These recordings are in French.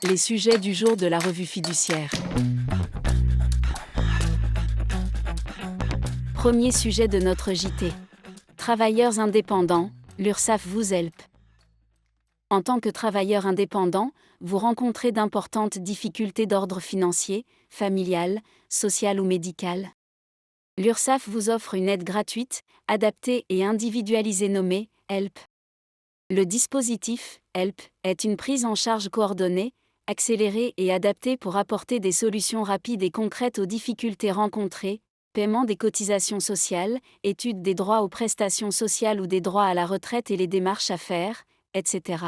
Les sujets du jour de la revue fiduciaire. Premier sujet de notre JT. Travailleurs indépendants, l'URSSAF vous help. En tant que travailleur indépendant, vous rencontrez d'importantes difficultés d'ordre financier, familial, social ou médical. L'URSSAF vous offre une aide gratuite, adaptée et individualisée nommée HELP. Le dispositif HELP est une prise en charge coordonnée, accélérée et adaptée pour apporter des solutions rapides et concrètes aux difficultés rencontrées, paiement des cotisations sociales, étude des droits aux prestations sociales ou des droits à la retraite et les démarches à faire, etc.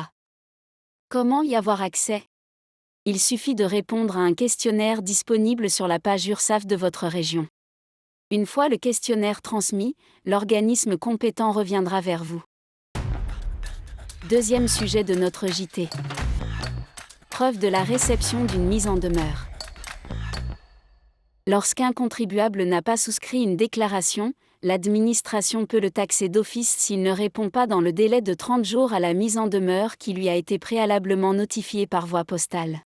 Comment y avoir accès ? Il suffit de répondre à un questionnaire disponible sur la page URSSAF de votre région. Une fois le questionnaire transmis, l'organisme compétent reviendra vers vous. Deuxième sujet de notre JT. Preuve de la réception d'une mise en demeure. Lorsqu'un contribuable n'a pas souscrit une déclaration, l'administration peut le taxer d'office s'il ne répond pas dans le délai de 30 jours à la mise en demeure qui lui a été préalablement notifiée par voie postale.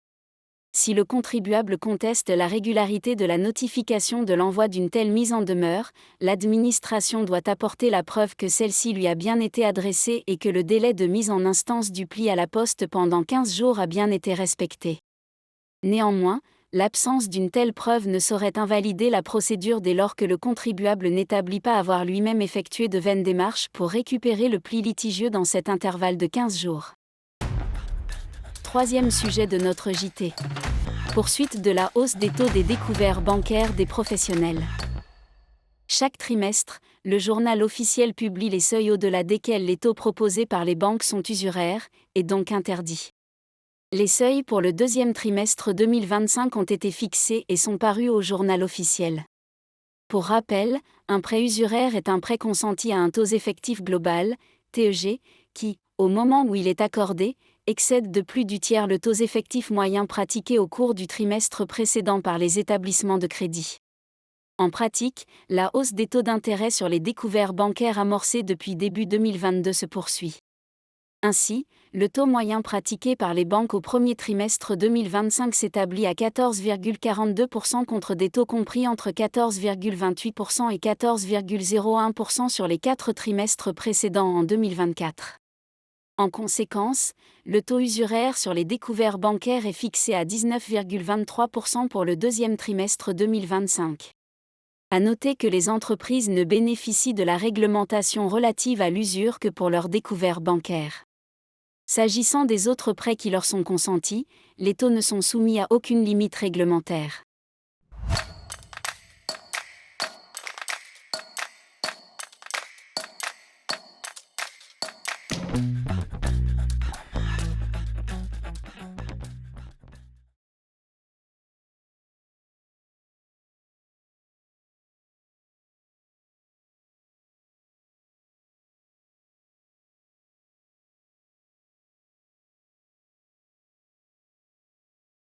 Si le contribuable conteste la régularité de la notification de l'envoi d'une telle mise en demeure, l'administration doit apporter la preuve que celle-ci lui a bien été adressée et que le délai de mise en instance du pli à la poste pendant 15 jours a bien été respecté. Néanmoins, l'absence d'une telle preuve ne saurait invalider la procédure dès lors que le contribuable n'établit pas avoir lui-même effectué de vaines démarches pour récupérer le pli litigieux dans cet intervalle de 15 jours. Troisième sujet de notre JT. Poursuite de la hausse des taux des découverts bancaires des professionnels. Chaque trimestre, le journal officiel publie les seuils au-delà desquels les taux proposés par les banques sont usuraires, et donc interdits. Les seuils pour le deuxième trimestre 2025 ont été fixés et sont parus au journal officiel. Pour rappel, un prêt usuraire est un prêt consenti à un taux effectif global, TEG, qui, au moment où il est accordé, excède de plus du tiers le taux effectif moyen pratiqué au cours du trimestre précédent par les établissements de crédit. En pratique, la hausse des taux d'intérêt sur les découverts bancaires amorcés depuis début 2022 se poursuit. Ainsi, le taux moyen pratiqué par les banques au premier trimestre 2025 s'établit à 14,42% contre des taux compris entre 14,28% et 14,01% sur les 4 trimestres précédents en 2024. En conséquence, le taux usuraire sur les découverts bancaires est fixé à 19,23% pour le deuxième trimestre 2025. À noter que les entreprises ne bénéficient de la réglementation relative à l'usure que pour leurs découverts bancaires. S'agissant des autres prêts qui leur sont consentis, les taux ne sont soumis à aucune limite réglementaire.